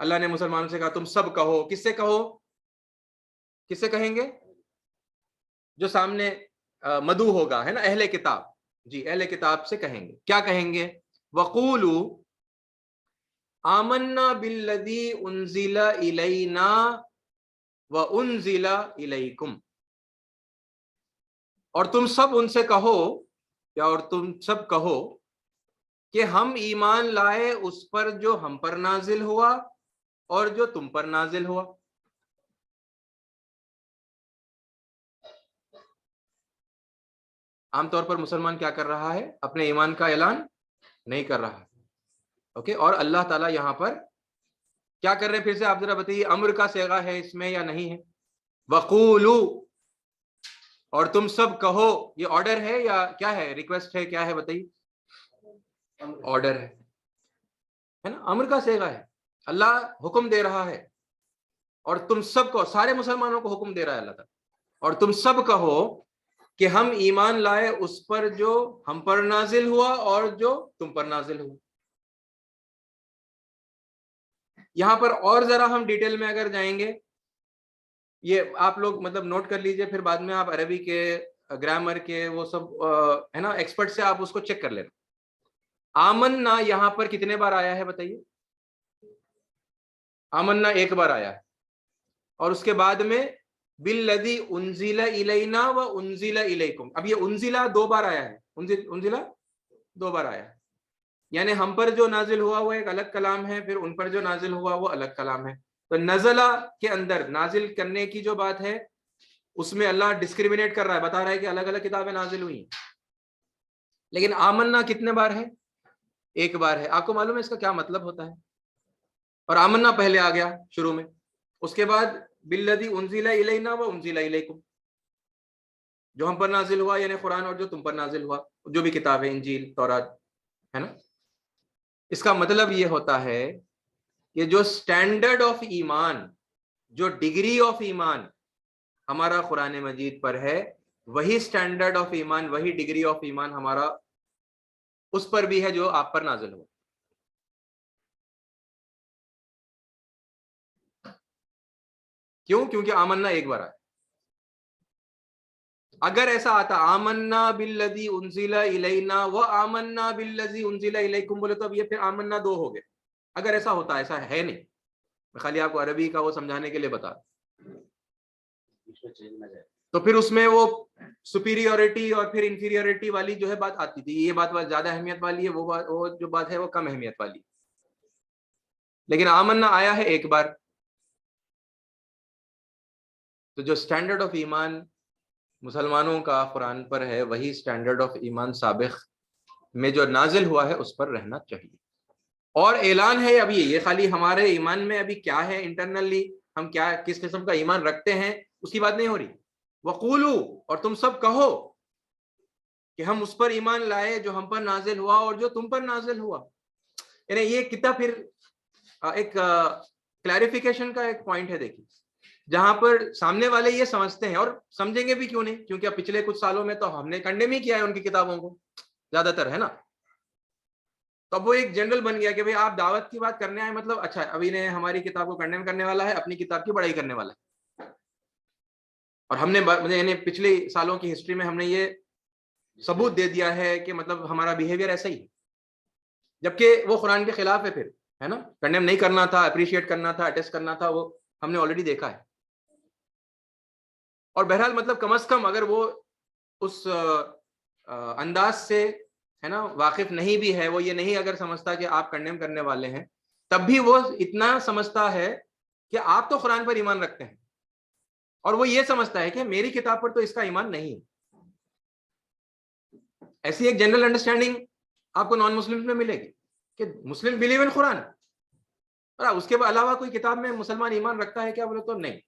اللہ نے مسلمانوں سے کہا تم سب کہو. کس سے کہو؟ کس سے کہیں گے؟ جو سامنے مدعو ہوگا ہے نا، اہل کتاب. جی اہل کتاب سے کہیں گے. کیا کہیں گے؟ وقولوا آمنا بالذی انزل الینا وانزل الیکم. اور تم سب ان سے کہو، یا اور تم سب کہو کہ ہم ایمان لائے اس پر جو ہم پر نازل ہوا اور جو تم پر نازل ہوا. عام طور پر مسلمان کیا کر رہا ہے؟ اپنے ایمان کا اعلان نہیں کر رہا. اوکے، اور اللہ تعالیٰ یہاں پر کیا کر رہے ہیں؟ پھر سے آپ ذرا بتائیے، امر کا صیغہ ہے اس میں یا نہیں ہے؟ وقولو، اور تم سب کہو، یہ آرڈر ہے یا کیا ہے؟ ریکویسٹ ہے؟ کیا ہے بتائیے؟ آرڈر ہے نا، امر کا صیغہ ہے. اللہ حکم دے رہا ہے اور تم سب کو، سارے مسلمانوں کو حکم دے رہا ہے اللہ تعالیٰ، اور تم سب کہو کہ ہم ایمان لائے اس پر جو ہم پر نازل ہوا اور جو تم پر نازل ہوا. یہاں پر اور ذرا ہم ڈیٹیل میں اگر جائیں گے، یہ آپ لوگ مطلب نوٹ کر لیجئے، پھر بعد میں آپ عربی کے گرامر کے وہ سب ہے نا ایکسپرٹ سے آپ اس کو چیک کر لینا. آمنا یہاں پر کتنے بار آیا ہے بتائیے؟ آمنا ایک بار آیا ہے، اور اس کے بعد میں بالذی انزل الینا وانزل الیکم. اب یہ انزلہ دو بار آیا ہے، انزلہ دو بار آیا ہے. یعنی ہم پر جو نازل ہوا وہ ایک الگ کلام ہے، پھر ان پر جو نازل ہوا وہ الگ کلام ہے. تو نزلہ کے اندر نازل کرنے کی جو بات ہے اس میں اللہ ڈسکریمنیٹ کر رہا ہے، بتا رہا ہے کہ الگ الگ کتابیں نازل ہوئی ہیں. لیکن آمنا کتنے بار ہے؟ ایک بار ہے. آپ کو معلوم ہے اس کا کیا مطلب ہوتا ہے؟ اور آمنا پہلے آ گیا شروع میں، اس کے بعد بالذی انزل الینا وانزل الیکم، جو ہم پر نازل ہوا یعنی قرآن اور جو تم پر نازل ہوا جو بھی کتابیں، انجیل، تورات ہے نا. اس کا مطلب یہ ہوتا ہے کہ جو سٹینڈرڈ آف ایمان، جو ڈگری آف ایمان ہمارا قرآن مجید پر ہے، وہی سٹینڈرڈ آف ایمان، وہی ڈگری آف ایمان ہمارا اس پر بھی ہے جو آپ پر نازل ہوا. کیوں؟ کیونکہ آمنا ایک بار آیا. اگر ایسا آتا آمنا بالذی انزل الینا وآمنا بالذی انزل الیکم بولے تو اب یہ پھر آمنا دو ہو گئے. اگر ایسا ہوتا، ایسا ہے نہیں، میں خالی آپ کو عربی کا وہ سمجھانے کے لیے بتا. تو پھر اس میں وہ سپیریورٹی اور پھر انفیریورٹی والی جو ہے بات آتی تھی. یہ بات زیادہ اہمیت والی ہے، وہ جو بات ہے وہ کم اہمیت والی. لیکن آمنا آیا ہے ایک بار. تو جو سٹینڈرڈ آف ایمان مسلمانوں کا قرآن پر ہے، وہی سٹینڈرڈ آف ایمان سابق میں جو نازل ہوا ہے اس پر رہنا چاہیے. اور اعلان ہے ابھی، یہ خالی ہمارے ایمان میں ابھی کیا ہے انٹرنلی، ہم کیا کس قسم کا ایمان رکھتے ہیں اس کی بات نہیں ہو رہی. وقولو، اور تم سب کہو کہ ہم اس پر ایمان لائے جو ہم پر نازل ہوا اور جو تم پر نازل ہوا. یعنی یہ کتنا پھر ایک کلیریفیکیشن کا ایک پوائنٹ ہے. دیکھیے جہاں پر سامنے والے یہ سمجھتے ہیں، اور سمجھیں گے بھی کیوں نہیں، کیونکہ اب پچھلے کچھ سالوں میں تو ہم نے کنڈیم ہی کیا ہے ان کی کتابوں کو زیادہ تر، ہے نا. تو اب وہ ایک جنرل بن گیا کہ بھئی آپ دعوت کی بات کرنے آئے، مطلب اچھا ابھی نے ہماری کتاب کو کنڈیم کرنے والا ہے، اپنی کتاب کی بڑائی کرنے والا ہے. اور ہم نے یعنی پچھلے سالوں کی ہسٹری میں ہم نے یہ ثبوت دے دیا ہے کہ مطلب ہمارا بیہیویئر ایسا ہی ہے، جبکہ وہ قرآن کے خلاف ہے. پھر ہے نا، کنڈیم نہیں کرنا تھا، اپریشیٹ کرنا تھا، اٹیسٹ کرنا تھا، وہ ہم نے آلریڈی دیکھا ہے. اور بہرحال مطلب کم از کم اگر وہ اس انداز سے ہے نا واقف نہیں بھی ہے، وہ یہ نہیں اگر سمجھتا کہ آپ کنڈیم کرنے والے ہیں، تب بھی وہ اتنا سمجھتا ہے کہ آپ تو قرآن پر ایمان رکھتے ہیں، اور وہ یہ سمجھتا ہے کہ میری کتاب پر تو اس کا ایمان نہیں ہے. ایسی ایک جنرل انڈرسٹینڈنگ آپ کو نان مسلم میں ملے گی کہ مسلم بلیو ان قرآن، اور اس کے علاوہ کوئی کتاب میں مسلمان ایمان رکھتا ہے کیا؟ بولے تو نہیں.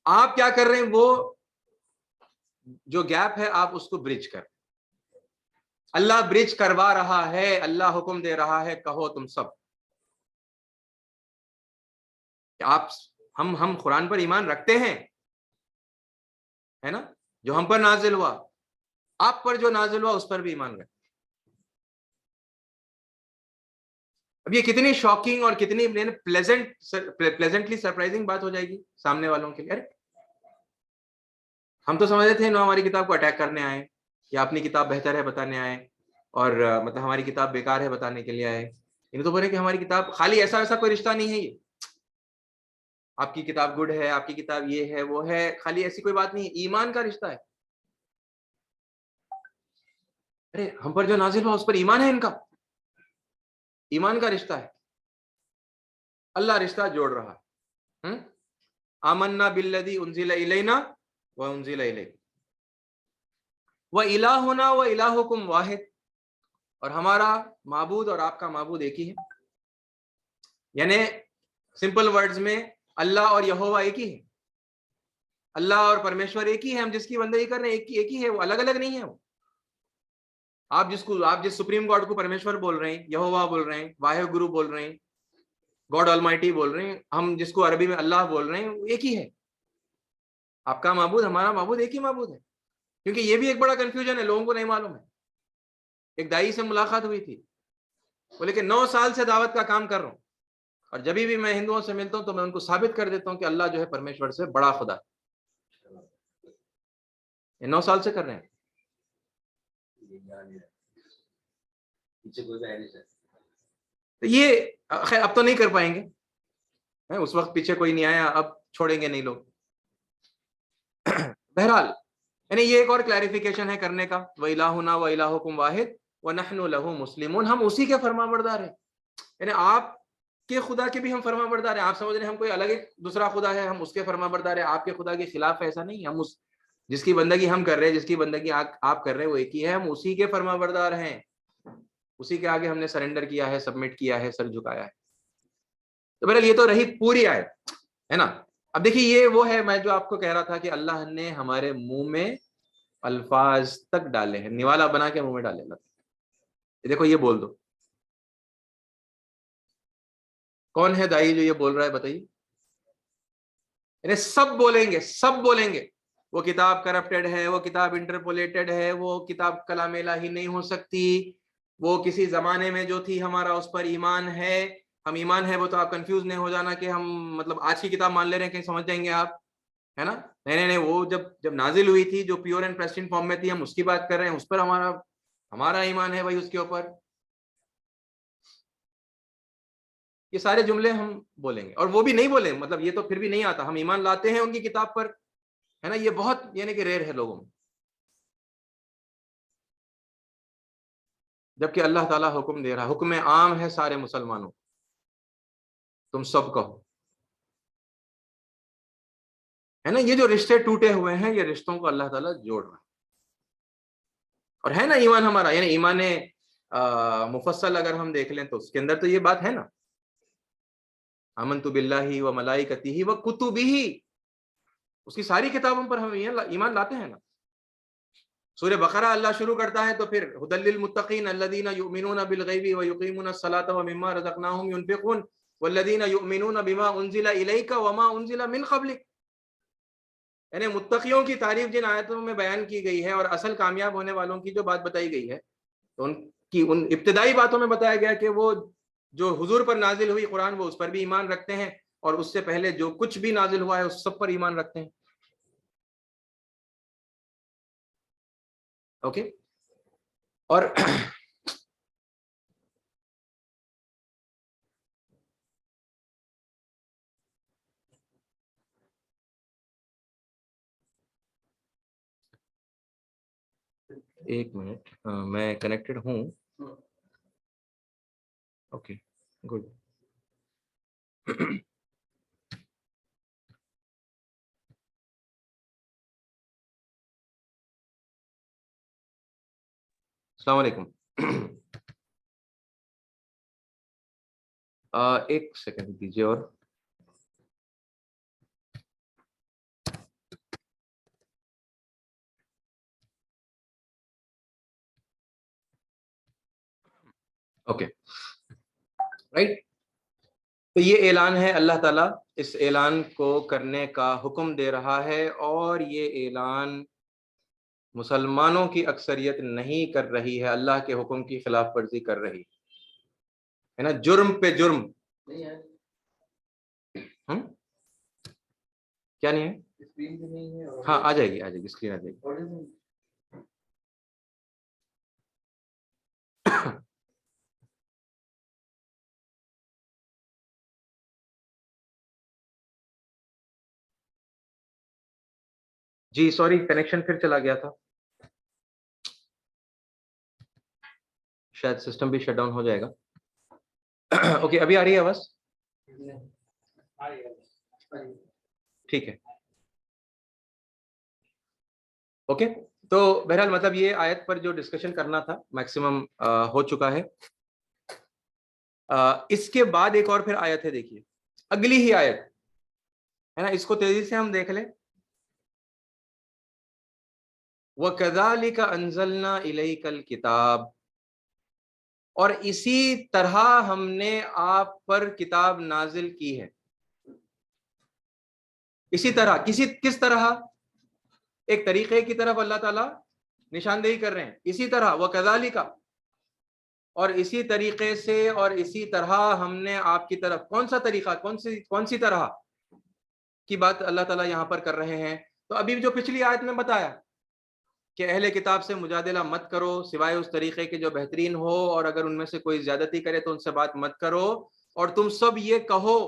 آپ کیا کر رہے ہیں؟ وہ جو گیپ ہے آپ اس کو برج کر، اللہ برج کروا رہا ہے. اللہ حکم دے رہا ہے کہو تم سب کہ آپ ہم قرآن پر ایمان رکھتے ہیں، ہے نا، جو ہم پر نازل ہوا، آپ پر جو نازل ہوا اس پر بھی ایمان رکھتے. اب یہ کتنی شاکنگ اور کتنی پلیزنٹلی سرپرائزنگ بات ہو جائے گی سامنے والوں کے لیے. ارے ہم تو سمجھتے تھے نو ہماری کتاب کو اٹیک کرنے آئے یا اپنی کتاب بہتر ہے بتانے آئے اور مطلب ہماری کتاب بیکار ہے بتانے کے لیے آئے. انہیں تو بولے کہ ہماری کتاب خالی ایسا ویسا کوئی رشتہ نہیں ہے، یہ آپ کی کتاب گڈ ہے، آپ کی کتاب یہ ہے وہ ہے، خالی ایسی کوئی بات نہیں ہے، ایمان کا رشتہ ہے. ارے ہم پر جو نازل ہوا اس پر ایمان ہے، ان کا ایمان کا رشتہ ہے. اللہ رشتہ جوڑ رہا ہے. آمنا بالذی انزل الینا وانزل الیکم وإلہنا وإلہکم واحد، اور ہمارا معبود اور آپ کا معبود ایک ہی ہے. یعنی سمپل ورڈز میں اللہ اور یہوہ ایک ہی ہے، اللہ اور پرمیشور ایک ہی ہے. ہم جس کی بندگی کر رہے ہیں ایک ہی ہے، وہ الگ الگ نہیں ہے. وہ آپ جس سپریم گاڈ کو پرمیشور بول رہے ہیں، یہوہ بول رہے ہیں، واحد گرو بول رہے ہیں، گاڈ آلمائٹی بول رہے ہیں، ہم جس کو عربی میں اللہ بول رہے ہیں، وہ ایک ہی ہے. آپ کا معبود ہمارا معبود ایک ہی معبود ہے. کیونکہ یہ بھی ایک بڑا کنفیوژن ہے، لوگوں کو نہیں معلوم ہے. ایک دائی سے ملاقات ہوئی تھی، بولے کہ 9 سال سے دعوت کا کام کر رہا ہوں، اور جب بھی میں ہندوؤں سے ملتا ہوں تو میں ان کو ثابت کر دیتا ہوں کہ اللہ جو ہے پرمیشور سے بڑا خدا. یہ 9 سال سے کر رہے ہیں. تو یہ خیر اب تو نہیں کر پائیں گے، اس وقت پیچھے کوئی نہیں آیا، اب چھوڑیں گے نہیں لوگ. بہرحال یعنی یہ ایک اور کلیریفیکیشن ہے کرنے کا، وَإِلَٰهُنَا وَإِلَٰهُكُمْ وَاحِدٌ وَنَحْنُ لَهُ مُسْلِمُونَ. ہم اسی کے فرما بردار ہیں. یعنی آپ کے خدا کے بھی ہم فرما بردار ہیں. آپ سمجھ رہے ہیں ہم کوئی الگ ایک دوسرا خدا ہے، ہم اس کے فرما بردار ہیں. آپ کے خدا کے خلاف ایسا نہیں. ہم اس جس کی بندگی ہم کر رہے ہیں، جس کی بندگی آپ کر رہے ہیں، وہ ایک ہی ہے. ہم اسی کے فرما بردار ہیں، اسی کے آگے ہم نے سرنڈر کیا ہے، سبمٹ کیا ہے، سر جھکایا ہے. تو بہرحال یہ تو رہی پوری آیت ہے نا. اب دیکھیے یہ وہ ہے میں جو آپ کو کہہ رہا تھا کہ اللہ نے ہمارے منہ میں الفاظ تک ڈالے ہیں، نوالا بنا کے منہ میں ڈالے. دیکھو یہ بول دو. کون ہے دائی جو یہ بول رہا ہے بتائیے؟ یعنی سب بولیں گے، سب بولیں گے وہ کتاب کرپٹڈ ہے، وہ کتاب انٹرپولیٹڈ ہے، وہ کتاب کلام الہی نہیں ہو سکتی، وہ کسی زمانے میں جو تھی ہمارا اس پر ایمان ہے. ہم ایمان ہے وہ تو آپ کنفیوز نہیں ہو جانا کہ ہم مطلب آج کی کتاب مان لے رہے ہیں، کہیں سمجھ جائیں گے آپ، ہے نا. نہیں، وہ جب نازل ہوئی تھی جو پیور اینڈ پریسٹین فارم میں تھی، ہم اس کی بات کر رہے ہیں، اس پر ہمارا ایمان ہے بھائی اس کے اوپر. یہ سارے جملے ہم بولیں گے، اور وہ بھی نہیں بولیں مطلب یہ تو پھر بھی نہیں آتا. ہم ایمان لاتے ہیں ان کی کتاب پر، ہے نا. یہ بہت یعنی کہ ریئر ہے لوگوں میں. جبکہ اللہ تعالیٰ حکم دے رہا، حکم عام ہے سارے مسلمانوں، تم سب کہو، ہے نا. یہ جو رشتے ٹوٹے ہوئے ہیں، یہ رشتوں کو اللہ تعالیٰ جوڑ رہا ہے. اور ہے نا ایمان ہمارا، یعنی ایمان مفصل اگر ہم دیکھ لیں تو اس کے اندر تو یہ بات ہے نا، آمنت باللہ و ملائکتہ و کتبہ، اس کی ساری کتابوں پر ہم ایمان لاتے ہیں نا. سورہ بقرہ اللہ شروع کرتا ہے تو پھر ھدی للمتقین الذین یؤمنون بالغیب ویقیمون الصلاۃ ومما رزقناہم ینفقون والذین یؤمنون بما انزل الیک وما انزل من قبلک. یعنی متقیوں کی تعریف جن آیتوں میں بیان کی گئی ہے اور اصل کامیاب ہونے والوں کی جو بات بتائی گئی ہے، تو ان ابتدائی باتوں میں بتایا گیا کہ وہ جو حضور پر نازل ہوئی قرآن وہ اس پر بھی ایمان رکھتے ہیں، اور اس سے پہلے جو کچھ بھی نازل ہوا ہے اس سب پر ایمان رکھتے ہیں. اوکے. اور ایک منٹ، میں کنیکٹڈ ہوں. Okay good. السلام علیکم. ایک سیکنڈ دیجیے. اور اوکے رائٹ. تو یہ اعلان ہے، اللہ تعالیٰ اس اعلان کو کرنے کا حکم دے رہا ہے، اور یہ اعلان مسلمانوں کی اکثریت نہیں کر رہی ہے، اللہ کے حکم کی خلاف ورزی کر رہی. ہے نا, جرم پہ جرم. کیا نہیں ہے؟ ہاں آ جائے گی اسکرین آ جائے گی. جی سوری, کنیکشن پھر چلا گیا تھا, شاید سسٹم بھی شٹ ڈاؤن ہو جائے گا. اوکے ابھی آ رہی ہے آواز؟ ٹھیک ہے اوکے. تو بہرحال مطلب یہ آیت پر جو ڈسکشن کرنا تھا میکسیمم ہو چکا ہے. اس کے بعد ایک اور پھر آیت ہے, دیکھیے اگلی ہی آیت ہے نا, اس کو تیزی سے ہم دیکھ لیں. وَكَذَلِكَ أَنزَلْنَا إِلَيْكَ الْكِتَابَ, اور اسی طرح ہم نے آپ پر کتاب نازل کی ہے. اسی طرح, کس طرح؟ ایک طریقے کی طرف اللہ تعالیٰ نشاندہی کر رہے ہیں. اسی طرح وَكَذَلِكَ, اور اسی طریقے سے اور اسی طرح ہم نے آپ کی طرف. کون سا طریقہ, کون سی طرح کی بات اللہ تعالیٰ یہاں پر کر رہے ہیں؟ تو ابھی جو پچھلی آیت میں بتایا کہ اہل کتاب سے مجادلہ مت کرو سوائے اس طریقے کے جو بہترین ہو, اور اگر ان میں سے کوئی زیادتی کرے تو ان سے بات مت کرو, اور تم سب یہ کہو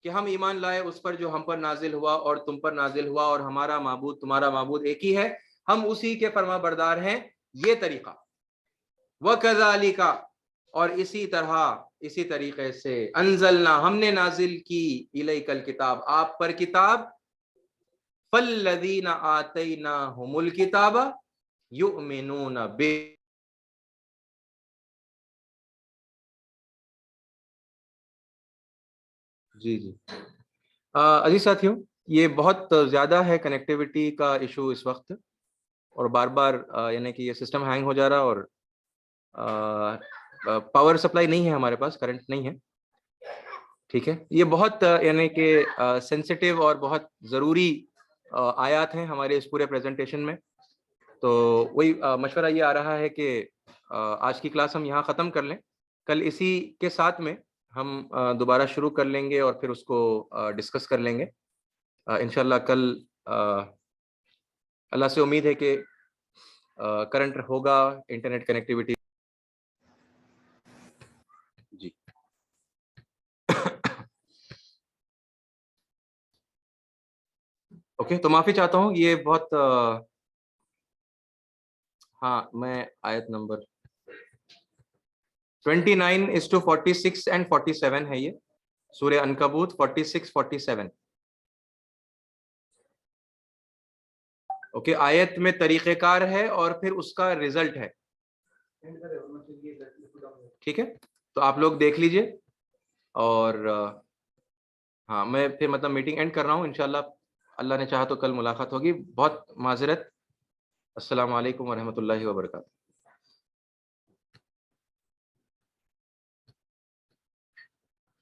کہ ہم ایمان لائے اس پر جو ہم پر نازل ہوا اور تم پر نازل ہوا, اور ہمارا معبود تمہارا معبود ایک ہی ہے, ہم اسی کے فرما بردار ہیں. یہ طریقہ. وَكَذَلِكَ, اور اسی طرح اسی طریقے سے, انزلنا, ہم نے نازل کی, الیک الکتاب, آپ پر کتاب, فالذین آتیناہم الکتاب یؤمنون بہ. جی عزیز ساتھیوں, یہ بہت زیادہ ہے کنیکٹیوٹی کا ایشو اس وقت, اور بار بار یعنی کہ یہ سسٹم ہینگ ہو جا رہا, اور پاور سپلائی نہیں ہے ہمارے پاس, کرنٹ نہیں ہے. ٹھیک ہے, یہ بہت یعنی کہ سینسٹیو اور بہت ضروری آیات ہیں ہمارے اس پورے پریزنٹیشن میں. تو وہی مشورہ یہ آ رہا ہے کہ آج کی کلاس ہم یہاں ختم کر لیں. کل اسی کے ساتھ میں ہم دوبارہ شروع کر لیں گے اور پھر اس کو ڈسکس کر لیں گے انشاءاللہ. کل اللہ سے امید ہے کہ کرنٹ ہوگا, انٹرنیٹ کنیکٹیوٹی. جی اوکے, تو معافی چاہتا ہوں, یہ بہت ہاں میں آیت نمبر 29:46 and 47 ہے, یہ سورہ عنکبوت 46-47. اوکے, آیت میں طریقہ کار ہے اور پھر اس کا رزلٹ ہے. ٹھیک ہے, تو آپ لوگ دیکھ لیجئے, اور ہاں میں پھر مطلب میٹنگ اینڈ کر رہا ہوں. انشاءاللہ اللہ نے چاہا تو کل ملاقات ہوگی. بہت معذرت. السلام علیکم ورحمۃ اللہ وبرکاتہ.